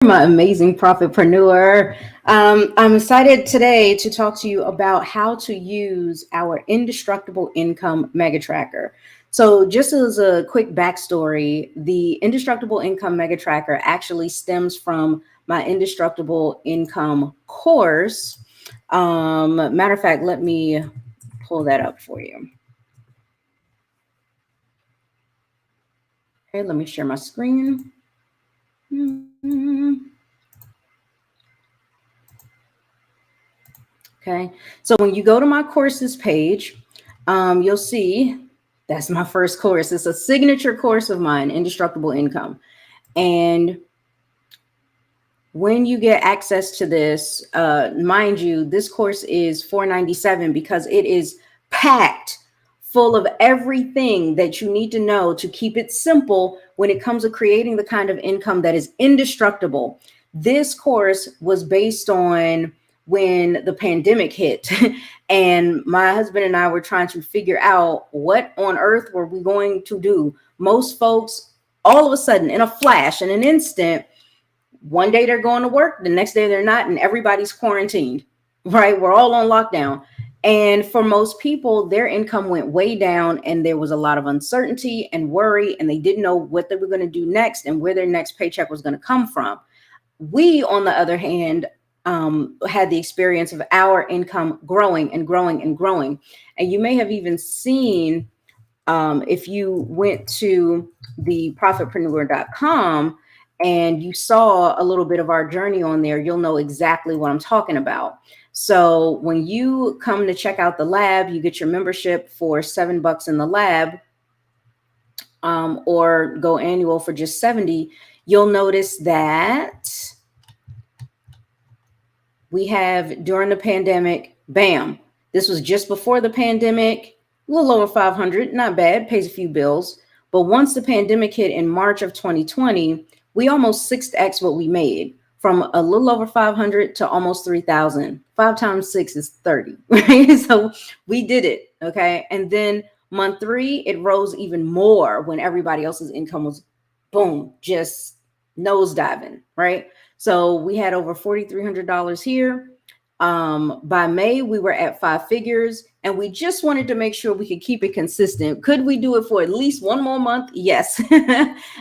My amazing profitpreneur. I'm excited today to talk to you about how to use our indestructible income mega tracker. So, just as a quick backstory, the indestructible income mega tracker actually stems from my indestructible income course. Matter of fact, let me pull that up for you. Okay, let me share my screen. Okay, so when you go to my courses page, you'll see that's my first course. It's a signature course of mine, Indestructible Income. And when you get access to this, mind you, this course is $497 because it is packed full of everything that you need to know to keep it simple when it comes to creating the kind of income that is indestructible. This course was based on when the pandemic hit and my husband and I were trying to figure out what on earth were we going to do. Most folks, all of a sudden, in a flash, in an instant, one day they're going to work, the next day they're not, and everybody's quarantined, right? We're all on lockdown. And for most people, their income went way down and there was a lot of uncertainty and worry, and they didn't know what they were going to do next and where their next paycheck was going to come from. We, on the other hand, had the experience of our income growing and growing and growing. And you may have even seen, if you went to the profitpreneur.com and you saw a little bit of our journey on there, you'll know exactly what I'm talking about. So when you come to check out the lab, you get your membership for $7 in the lab, or go annual for just 70. You'll notice that we have, during the pandemic, bam, this was just before the pandemic, a little over 500, not bad, pays a few bills. But once the pandemic hit in March of 2020, we almost 6x what we made, from a little over 500 to almost 3,000. 5 times 6 is 30, right? So we did it, okay? And then month 3, it rose even more when everybody else's income was, boom, just nosediving, right? So we had over $4,300 here. By May, we were at 5 figures, and we just wanted to make sure we could keep it consistent. Could we do it for at least one more month? Yes.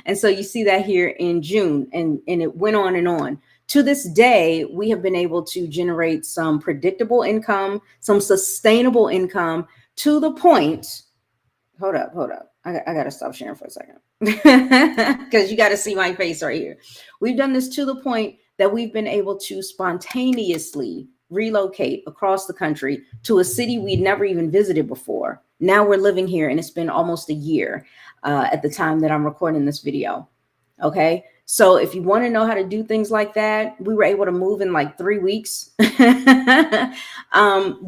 And so you see that here in June, and it went on and on. To this day, we have been able to generate some predictable income, some sustainable income, to the point. Hold up. I got to stop sharing for a second because you got to see my face right here. We've done this to the point that we've been able to spontaneously relocate across the country to a city we'd never even visited before. Now we're living here, and it's been almost a year at the time that I'm recording this video. Okay. So if you want to know how to do things like that, we were able to move in like 3 weeks.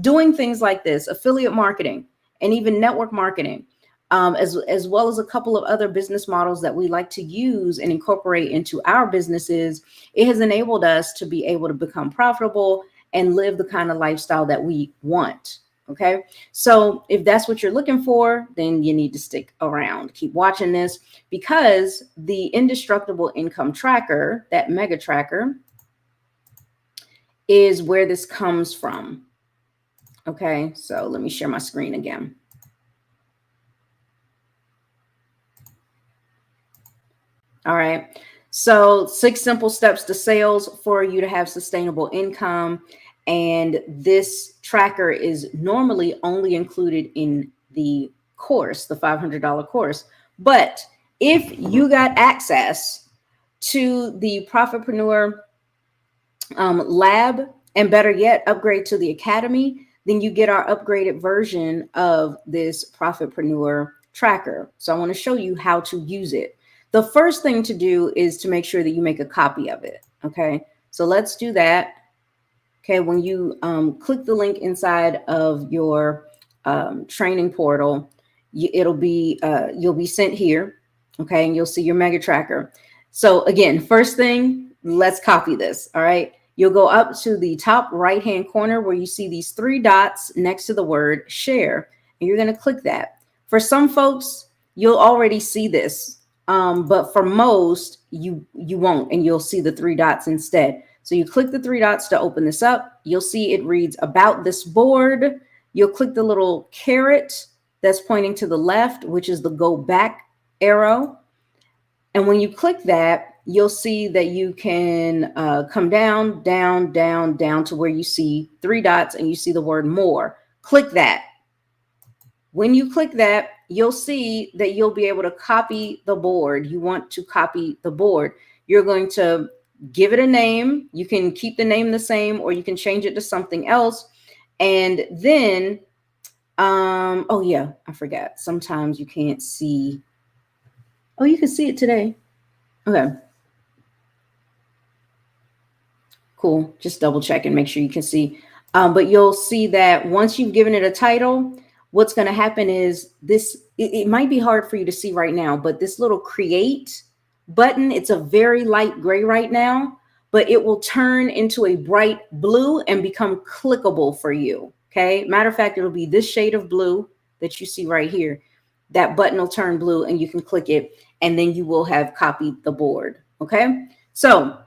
Doing things like this, affiliate marketing and even network marketing, as well as a couple of other business models that we like to use and incorporate into our businesses, it has enabled us to be able to become profitable and live the kind of lifestyle that we want. Okay, so if that's what you're looking for, then you need to stick around. Keep watching this, because the Indestructible Income Tracker, that mega tracker, is where this comes from. Okay, so let me share my screen again. All right, so 6 simple steps to sales for you to have sustainable income. And this tracker is normally only included in the course, the $500 course. But if you got access to the Profitpreneur lab, and better yet, upgrade to the academy, then you get our upgraded version of this Profitpreneur tracker. So I want to show you how to use it. The first thing to do is to make sure that you make a copy of it. Okay, so let's do that. Okay, when you click the link inside of your training portal, you'll be sent here. Okay, and you'll see your mega tracker. So again, first thing, let's copy this. All right, you'll go up to the top right hand corner where you see these 3 dots next to the word share, and you're going to click that. For some folks, you'll already see this But for most, you won't, and you'll see the three dots instead. So you click the three dots to open this up. You'll see it reads about this board. You'll click the little caret that's pointing to the left, which is the go back arrow. And when you click that, you'll see that you can come down, down, down, down to where you see three dots and you see the word more. Click that. When you click that, you'll see that you'll be able to copy the board. You want to copy the board. You're going to give it a name. You can keep the name the same, or you can change it to something else. And then, oh yeah, I forgot. Sometimes you can't see. Oh, you can see it today. Okay. Cool. Just double check and make sure you can see. But you'll see that once you've given it a title, what's going to happen is this, it might be hard for you to see right now, but this little create button, it's a very light gray right now, but it will turn into a bright blue and become clickable for you. Okay. Matter of fact, it'll be this shade of blue that you see right here. That button will turn blue and you can click it, and then you will have copied the board. Okay. So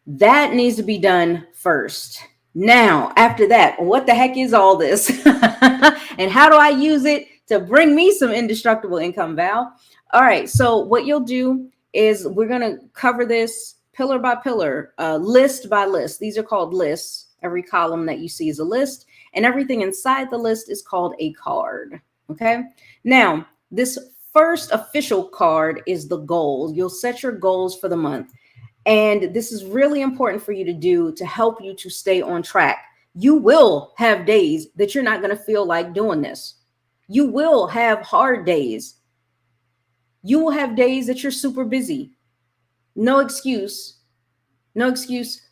that needs to be done first. Now, after that, what the heck is all this? And how do I use it to bring me some indestructible income, Val? All right. So what you'll do is we're going to cover this pillar by pillar, list by list. These are called lists. Every column that you see is a list, and everything inside the list is called a card. Okay. Now, this first official card is the goal. You'll set your goals for the month. And this is really important for you to do to help you to stay on track. You will have days that you're not going to feel like doing this. You will have hard days. You will have days that you're super busy. No excuse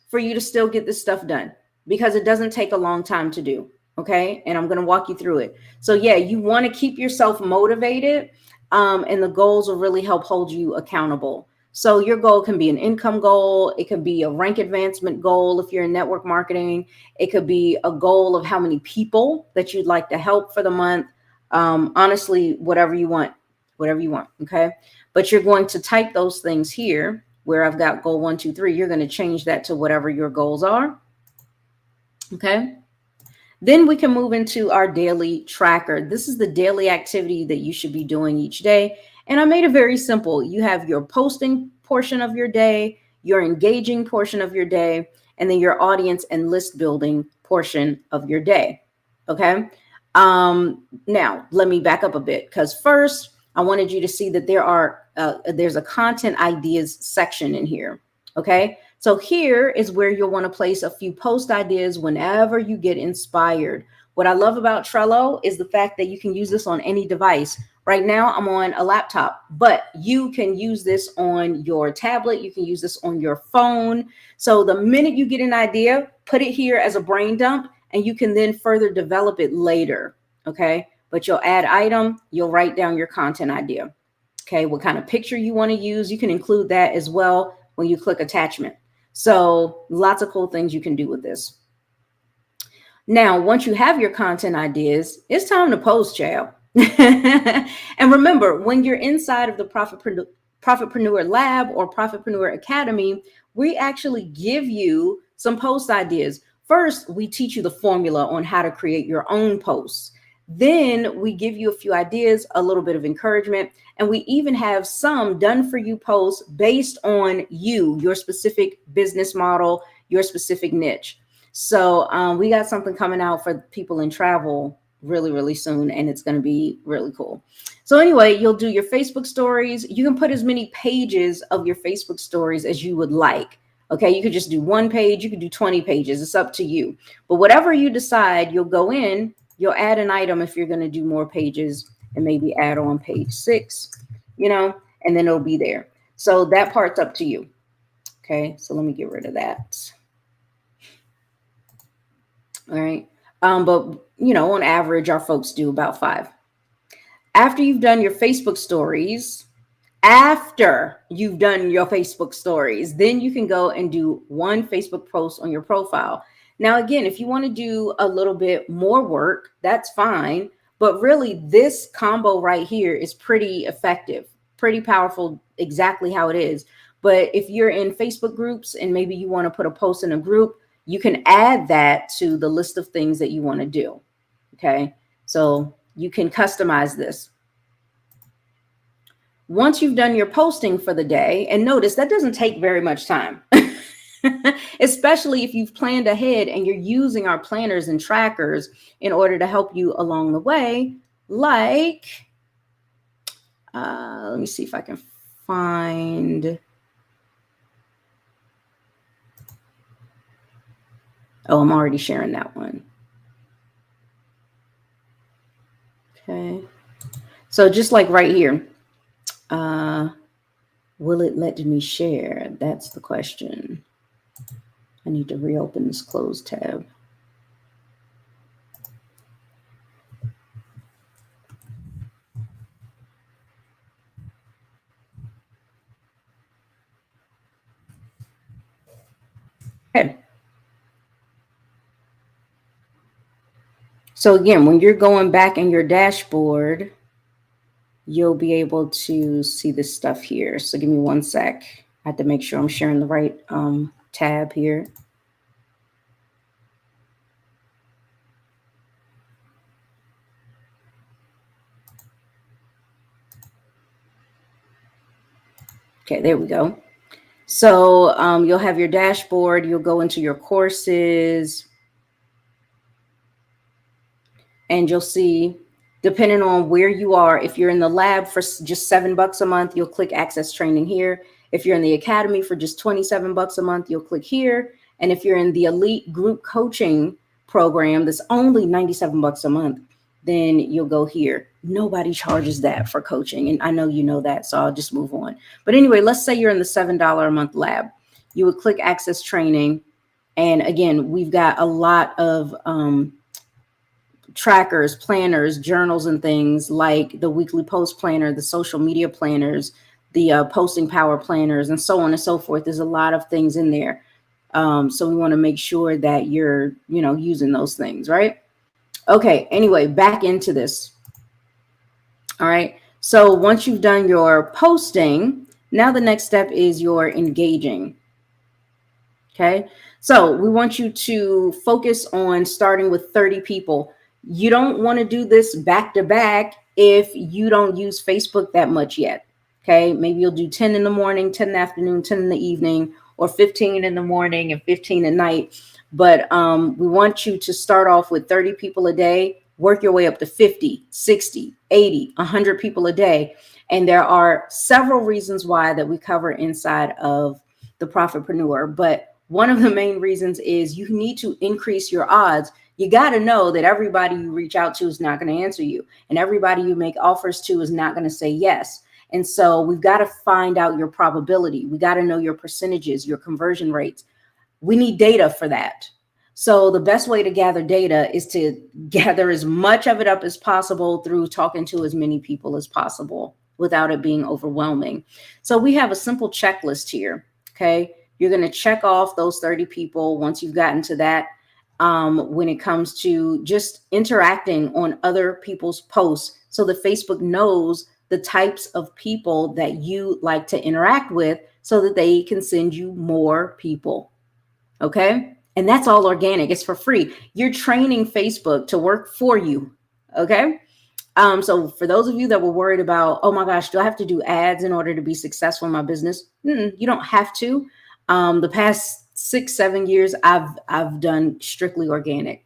for you to still get this stuff done, because it doesn't take a long time to do. Okay. And I'm going to walk you through it. So yeah, you want to keep yourself motivated, and the goals will really help hold you accountable. So your goal can be an income goal. It could be a rank advancement goal if you're in network marketing. It could be a goal of how many people that you'd like to help for the month. Honestly, whatever you want. Okay. But you're going to type those things here where I've got goal 1, 2, 3. You're going to change that to whatever your goals are. Okay. Then we can move into our daily tracker. This is the daily activity that you should be doing each day. And I made it very simple. You have your posting portion of your day, your engaging portion of your day, and then your audience and list building portion of your day. Okay. Now let me back up a bit, because first I wanted you to see that there's a content ideas section in here. Okay. So here is where you'll want to place a few post ideas whenever you get inspired. What I love about Trello is the fact that you can use this on any device. Right now, I'm on a laptop, but you can use this on your tablet. You can use this on your phone. So the minute you get an idea, put it here as a brain dump, and you can then further develop it later. Okay. But you'll add item, you'll write down your content idea. Okay. What kind of picture you want to use, you can include that as well when you click attachment. So lots of cool things you can do with this. Now, once you have your content ideas, it's time to post, child. And remember, when you're inside of the Profitpreneur Lab or Profitpreneur Academy, we actually give you some post ideas. First, we teach you the formula on how to create your own posts. Then we give you a few ideas, a little bit of encouragement, and we even have some done for you posts based on your specific business model, your specific niche. So we got something coming out for people in travel really, really soon, and it's going to be really cool. So anyway, you'll do your Facebook stories. You can put as many pages of your Facebook stories as you would like. Okay, you could just do 1 page, you could do 20 pages. It's up to you. But whatever you decide, you'll go in, you'll add an item if you're going to do more pages, and maybe add on page 6, and then it'll be there. So that part's up to you. Okay, so let me get rid of that. All right. But on average, our folks do about 5. After you've done your Facebook stories, then you can go and do 1 Facebook post on your profile. Now, again, if you want to do a little bit more work, that's fine. But really, this combo right here is pretty effective. pretty powerful exactly how it is. But if you're in Facebook groups and maybe you want to put a post in a group, you can add that to the list of things that you want to do. Okay, so you can customize this. Once you've done your posting for the day, and notice that doesn't take very much time, especially if you've planned ahead and you're using our planners and trackers in order to help you along the way. Like, let me see if I can find. Oh, I'm already sharing that one. Okay. So just like right here, will it let me share? That's the question. I need to reopen this closed tab. Okay. So again, when you're going back in your dashboard, you'll be able to see this stuff here. So give me one sec. I have to make sure I'm sharing the right tab here. Okay, there we go. So you'll have your dashboard. You'll go into your courses. And you'll see, depending on where you are, if you're in the lab for just $7 a month, you'll click access training here. If you're in the academy for just $27 a month, you'll click here. And if you're in the elite group coaching program that's only $97 a month, then you'll go here. Nobody charges that for coaching. And I know you know that, so I'll just move on. But anyway, let's say you're in the $7 a month lab. You would click access training. And again, we've got a lot of trackers, planners, journals, and things like the weekly post planner, the social media planners, the posting power planners, and so on and so forth. There's a lot of things in there. So we want to make sure that you're, using those things, right? Okay. Anyway, back into this. All right. So once you've done your posting, now the next step is your engaging. Okay. So we want you to focus on starting with 30 people. You don't want to do this back to back if you don't use Facebook that much yet. Okay. Maybe you'll do 10 in the morning, 10 in the afternoon, 10 in the evening, or 15 in the morning and 15 at night. But we want you to start off with 30 people a day, work your way up to 50, 60, 80, 100 people a day. And there are several reasons why that we cover inside of the Profitpreneur. But one of the main reasons is you need to increase your odds. You got to know that everybody you reach out to is not going to answer you, and everybody you make offers to is not going to say yes. And so we've got to find out your probability. We got to know your percentages, your conversion rates. We need data for that. So the best way to gather data is to gather as much of it up as possible through talking to as many people as possible without it being overwhelming. So we have a simple checklist here. Okay. You're going to check off those 30 people once you've gotten to that. When it comes to just interacting on other people's posts, so that Facebook knows the types of people that you like to interact with so that they can send you more people. Okay. And that's all organic. It's for free. You're training Facebook to work for you. Okay. So for those of you that were worried about, oh my gosh, do I have to do ads in order to be successful in my business? You don't have to. The past 6-7 years, I've done strictly organic.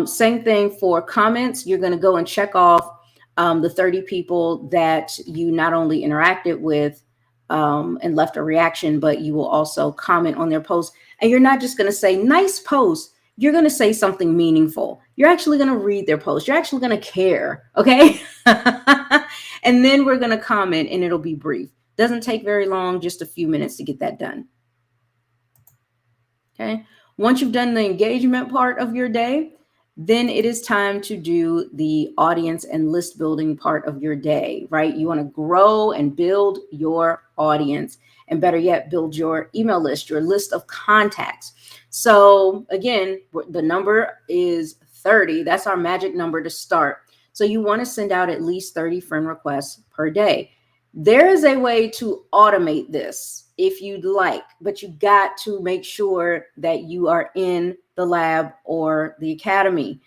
Same thing for comments. You're going to go and check off the 30 people that you not only interacted with and left a reaction, but you will also comment on their posts. And you're not just going to say nice post. You're going to say something meaningful. You're actually going to read their post. You're actually going to care. Okay. And then we're going to comment, and it'll be brief. Doesn't take very long, just a few minutes to get that done. Okay. Once you've done the engagement part of your day, then it is time to do the audience and list building part of your day, right? You want to grow and build your audience, and better yet, build your email list, your list of contacts. So again, the number is 30. That's our magic number to start. So you want to send out at least 30 friend requests per day. There is a way to automate this if you'd like, but you got to make sure that you are in the lab or the academy,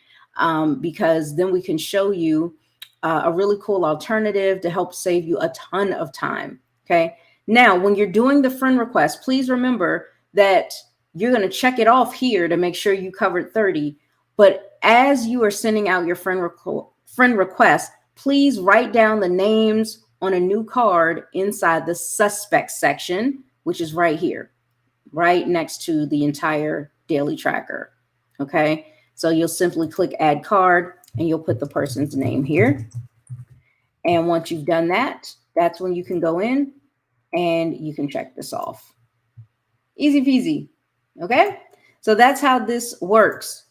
because then we can show you a really cool alternative to help save you a ton of time. Okay. Now, when you're doing the friend request, please remember that you're going to check it off here to make sure you covered 30. But as you are sending out your friend request, please write down the names on a new card inside the suspects section, which is right here, right next to the entire daily tracker. Okay. So you'll simply click add card and you'll put the person's name here. And once you've done that, that's when you can go in and you can check this off. Easy peasy. Okay. So that's how this works.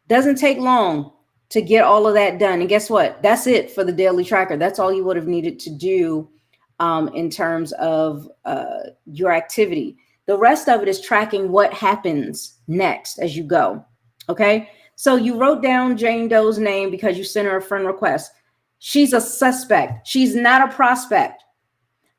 Doesn't take long to get all of that done. And guess what? That's it for the daily tracker. That's all you would have needed to do in terms of your activity. The rest of it is tracking what happens next as you go. Okay. So you wrote down Jane Doe's name because you sent her a friend request. She's a suspect. She's not a prospect.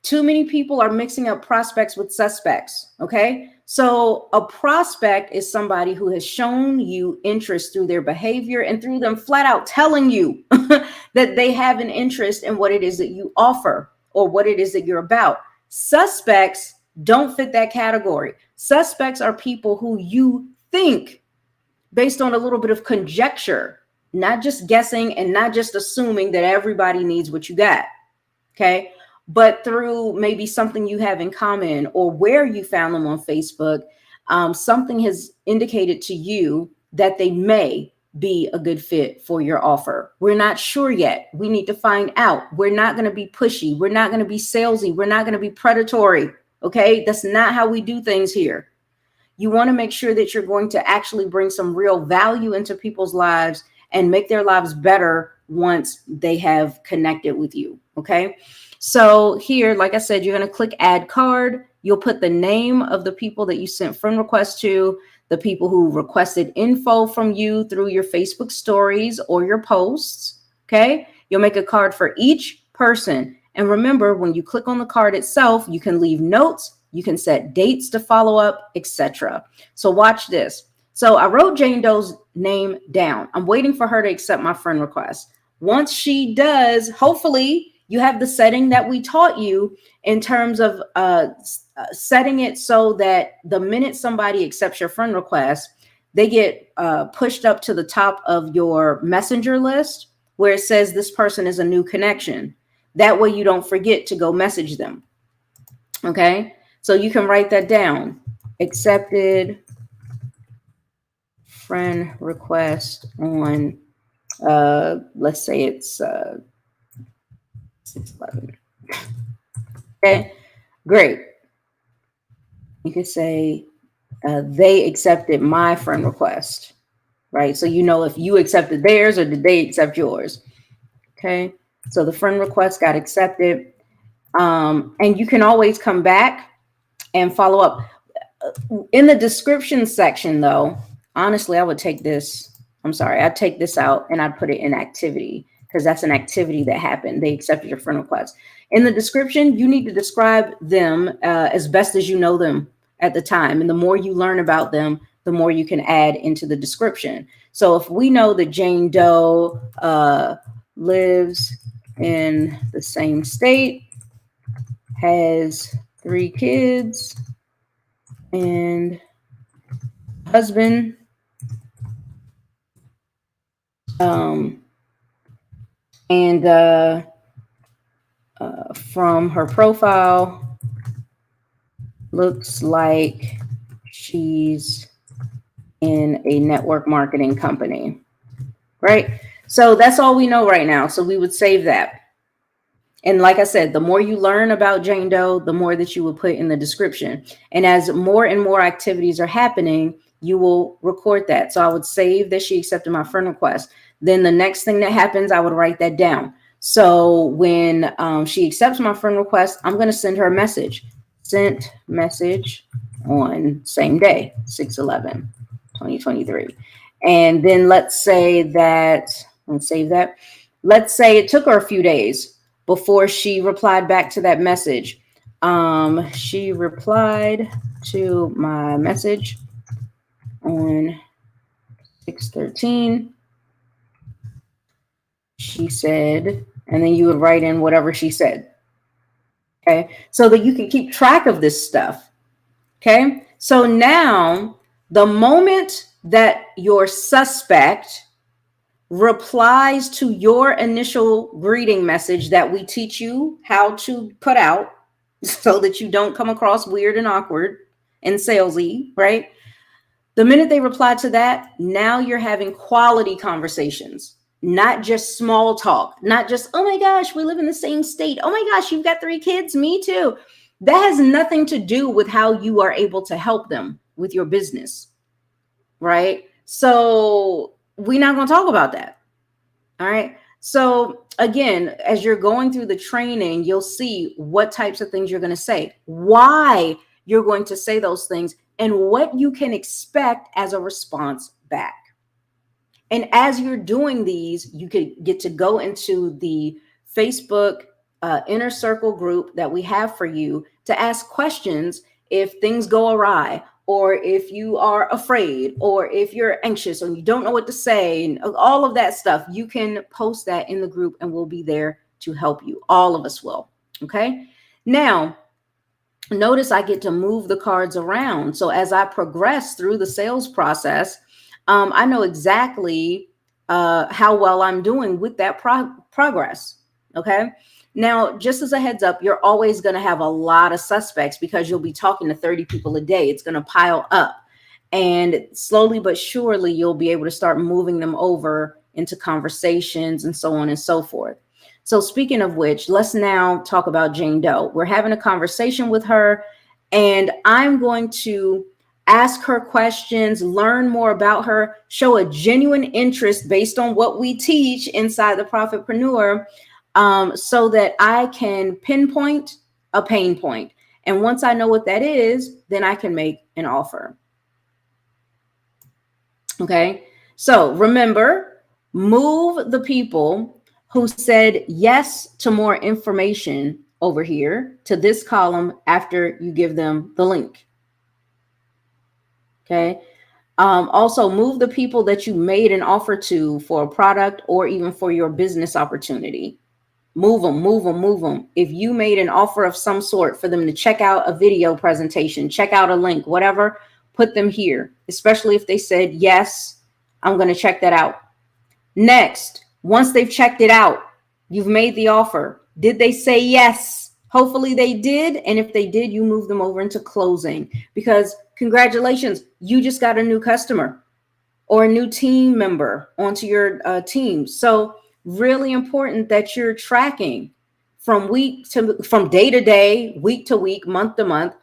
Too many people are mixing up prospects with suspects. Okay. So a prospect is somebody who has shown you interest through their behavior and through them flat out telling you that they have an interest in what it is that you offer or what it is that you're about. Suspects don't fit that category. Suspects are people who you think based on a little bit of conjecture, not just guessing and not just assuming that everybody needs what you got. Okay. But through maybe something you have in common or where you found them on Facebook, something has indicated to you that they may be a good fit for your offer. We're not sure yet. We need to find out. We're not going to be pushy. We're not going to be salesy. We're not going to be predatory. Okay. That's not how we do things here. You want to make sure that you're going to actually bring some real value into people's lives and make their lives better once they have connected with you. Okay. So here, like I said, you're going to click add card. You'll put the name of the people that you sent friend requests to, the people who requested info from you through your Facebook stories or your posts. Okay. You'll make a card for each person. And remember, when you click on the card itself, you can leave notes, you can set dates to follow up, etc. So watch this. So I wrote Jane Doe's name down. I'm waiting for her to accept my friend request. Once she does, hopefully you have the setting that we taught you in terms of setting it so that the minute somebody accepts your friend request, they get pushed up to the top of your messenger list where it says this person is a new connection. That way you don't forget to go message them. Okay, so you can write that down. Accepted friend request on, let's say it's 611. Okay, great. You could say they accepted my friend request, right? So you know if you accepted theirs or did they accept yours. Okay, so the friend request got accepted. And you can always come back and follow up. In the description section, though, honestly, I would take this. I'm sorry, I'd take this out and I'd put it in activity because that's an activity that happened. They accepted your friend request. In the description, you need to describe them as best as you know them at the time. And the more you learn about them, the more you can add into the description. So if we know that Jane Doe lives in the same state, has 3 kids and husband, from her profile, looks like she's in a network marketing company, right? So that's all we know right now. So we would save that. And like I said, the more you learn about Jane Doe, the more that you will put in the description. And as more and more activities are happening, you will record that. So I would save that she accepted my friend request. Then the next thing that happens, I would write that down. So when she accepts my friend request, I'm going to send her a message. Sent message on same day, 6/11/2023. And then let's say that, let's save that. Let's say it took her a few days before she replied back to that message. She replied to my message on 6/13. She said, and then you would write in whatever she said. Okay, so that you can keep track of this stuff. Okay, so now the moment that your suspect replies to your initial greeting message that we teach you how to put out so that you don't come across weird and awkward and salesy, right? The minute they reply to that, now you're having quality conversations, not just small talk, not just, oh my gosh, we live in the same state. Oh my gosh, you've got 3 kids. Me too. That has nothing to do with how you are able to help them with your business, right? So we're not going to talk about that. All right. So again, as you're going through the training, you'll see what types of things you're going to say, why you're going to say those things, and what you can expect as a response back. And as you're doing these, you could get to go into the Facebook inner circle group that we have for you to ask questions if things go awry, or if you are afraid, or if you're anxious and you don't know what to say, and all of that stuff. You can post that in the group and we'll be there to help you. All of us will. Okay. Now, notice I get to move the cards around. So as I progress through the sales process, I know exactly how well I'm doing with that progress. Okay. Now, just as a heads up, you're always going to have a lot of suspects because you'll be talking to 30 people a day. It's going to pile up, and slowly but surely you'll be able to start moving them over into conversations and so on and so forth. So speaking of which, let's now talk about Jane Doe. We're having a conversation with her, and I'm going to ask her questions, learn more about her, show a genuine interest based on what we teach inside the Profitpreneur, so that I can pinpoint a pain point. And once I know what that is, then I can make an offer. Okay. So remember, move the people who said yes to more information over here to this column after you give them the link. Okay. Also move the people that you made an offer to for a product or even for your business opportunity. Move them, move them, move them. If you made an offer of some sort for them to check out a video presentation, check out a link, whatever, put them here, especially if they said, yes, I'm going to check that out. Next, once they've checked it out, you've made the offer. Did they say yes? Hopefully they did. And if they did, you move them over into closing, because congratulations, you just got a new customer or a new team member onto your team. So really important that you're tracking from day to day, week to week, month to month,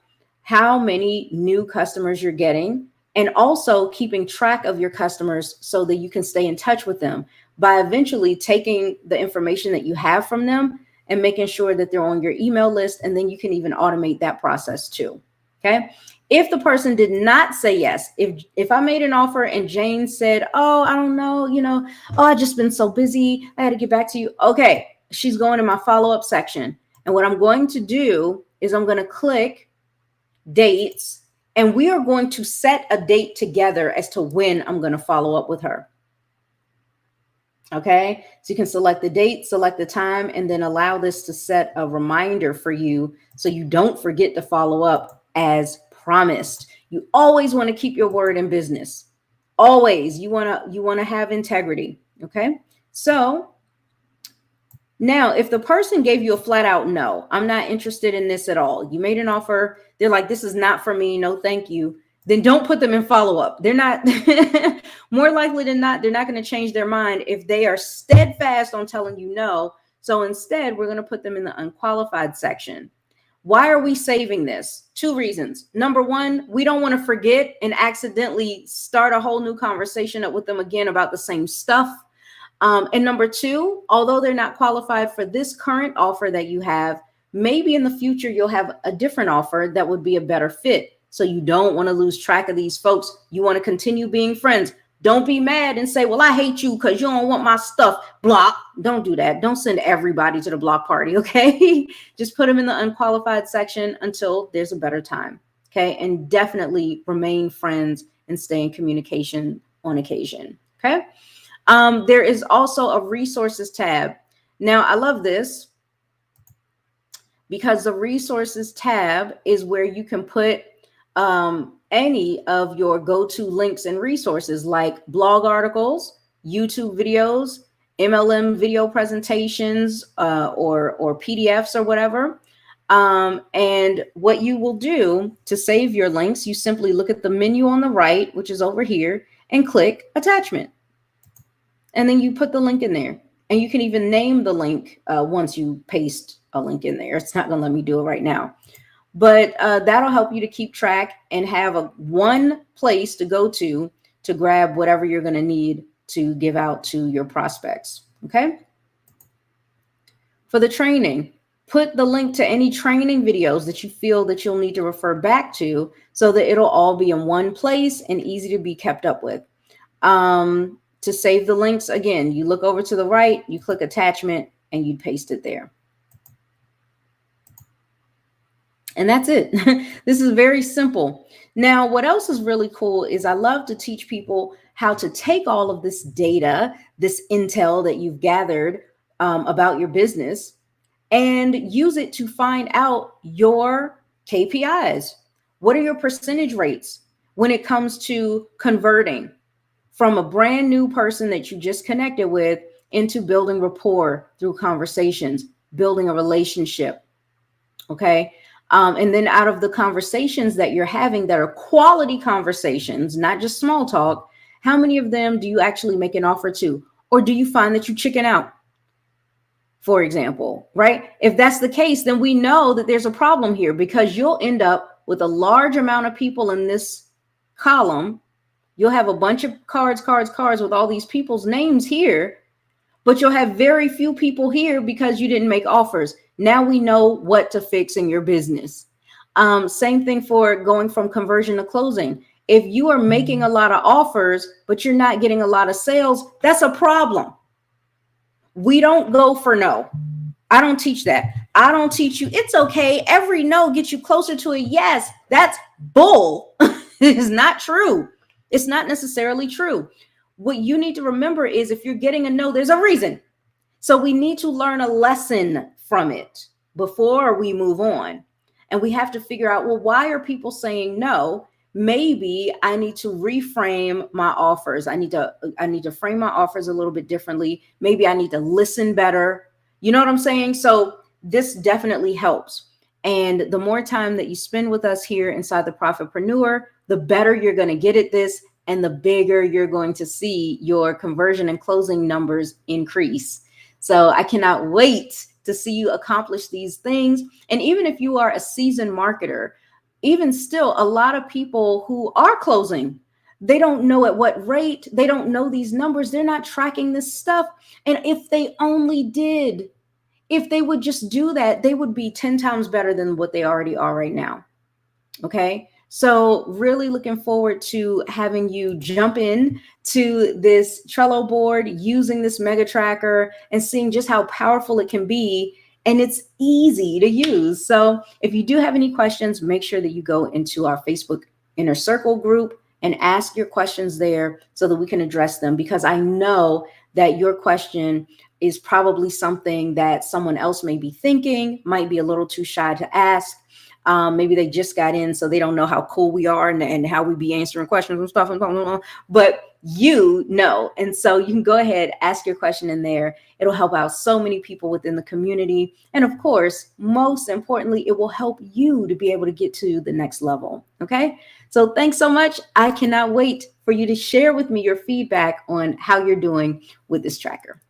how many new customers you're getting, and also keeping track of your customers so that you can stay in touch with them by eventually taking the information that you have from them and making sure that they're on your email list. And then you can even automate that process too. Okay. If the person did not say yes, if I made an offer and Jane said, oh, I don't know, oh, I've just been so busy, I had to get back to you. Okay, she's going to my follow-up section. And what I'm going to do is I'm going to click dates, and we are going to set a date together as to when I'm going to follow up with her. Okay, so you can select the date, select the time, and then allow this to set a reminder for you so you don't forget to follow up as promised. You always want to keep your word in business. Always. You want to have integrity. Okay. So now if the person gave you a flat out no, I'm not interested in this at all, you made an offer, they're like, this is not for me, no thank you, then don't put them in follow-up. They're not more likely than not, they're not going to change their mind if they are steadfast on telling you no. So instead, we're going to put them in the unqualified section. Why are we saving this? 2 reasons. Number one, we don't want to forget and accidentally start a whole new conversation up with them again about the same stuff. And number 2, although they're not qualified for this current offer that you have, maybe in the future you'll have a different offer that would be a better fit. So you don't want to lose track of these folks. You want to continue being friends. Don't be mad and say, well, I hate you because you don't want my stuff. Block. Don't do that. Don't send everybody to the block party. Okay. Just put them in the unqualified section until there's a better time. Okay. And definitely remain friends and stay in communication on occasion. Okay. There is also a resources tab. Now, I love this because the resources tab is where you can put any of your go-to links and resources like blog articles, YouTube videos, MLM video presentations, or PDFs or whatever. And what you will do to save your links, you simply look at the menu on the right, which is over here, and click attachment. And then you put the link in there. And you can even name the link once you paste a link in there. It's not going to let me do it right now. But that'll help you to keep track and have one place to go to grab whatever you're going to need to give out to your prospects. Okay. For the training, put the link to any training videos that you feel that you'll need to refer back to so that it'll all be in one place and easy to be kept up with. To save the links, again, you look over to the right, you click attachment, and you paste it there. And that's it. This is very simple. Now, what else is really cool is I love to teach people how to take all of this data, this intel that you've gathered about your business, and use it to find out your KPIs. What are your percentage rates when it comes to converting from a brand new person that you just connected with into building rapport through conversations, building a relationship? Okay. And then out of the conversations that you're having that are quality conversations, not just small talk, how many of them do you actually make an offer to? Or do you find that you chicken out, for example, right? If that's the case, then we know that there's a problem here, because you'll end up with a large amount of people in this column. You'll have a bunch of cards with all these people's names here, but you'll have very few people here because you didn't make offers. Now we know what to fix in your business. Same thing for going from conversion to closing. If you are making a lot of offers, but you're not getting a lot of sales, that's a problem. We don't go for no. I don't teach that. I don't teach you, it's okay, every no gets you closer to a yes. That's bull. It is not true. It's not necessarily true. What you need to remember is if you're getting a no, there's a reason. So we need to learn a lesson from it before we move on. And we have to figure out, well, why are people saying no? Maybe I need to reframe my offers. I need to frame my offers a little bit differently. Maybe I need to listen better. You know what I'm saying? So this definitely helps. And the more time that you spend with us here inside the Profitpreneur, the better you're going to get at this, and the bigger you're going to see your conversion and closing numbers increase. So I cannot wait to see you accomplish these things. And even if you are a seasoned marketer, even still, a lot of people who are closing, they don't know at what rate, they don't know these numbers, they're not tracking this stuff. And if they only did, if they would just do that, they would be 10 times better than what they already are right now. Okay. So really looking forward to having you jump in to this Trello board, using this mega tracker and seeing just how powerful it can be. And it's easy to use. So if you do have any questions, make sure that you go into our Facebook Inner Circle group and ask your questions there so that we can address them, because I know that your question is probably something that someone else may be thinking, might be a little too shy to ask. Maybe they just got in, so they don't know how cool we are and how we be answering questions and stuff. But you know, and so you can go ahead, ask your question in there. It'll help out so many people within the community. And of course, most importantly, it will help you to be able to get to the next level. Okay. So thanks so much. I cannot wait for you to share with me your feedback on how you're doing with this tracker.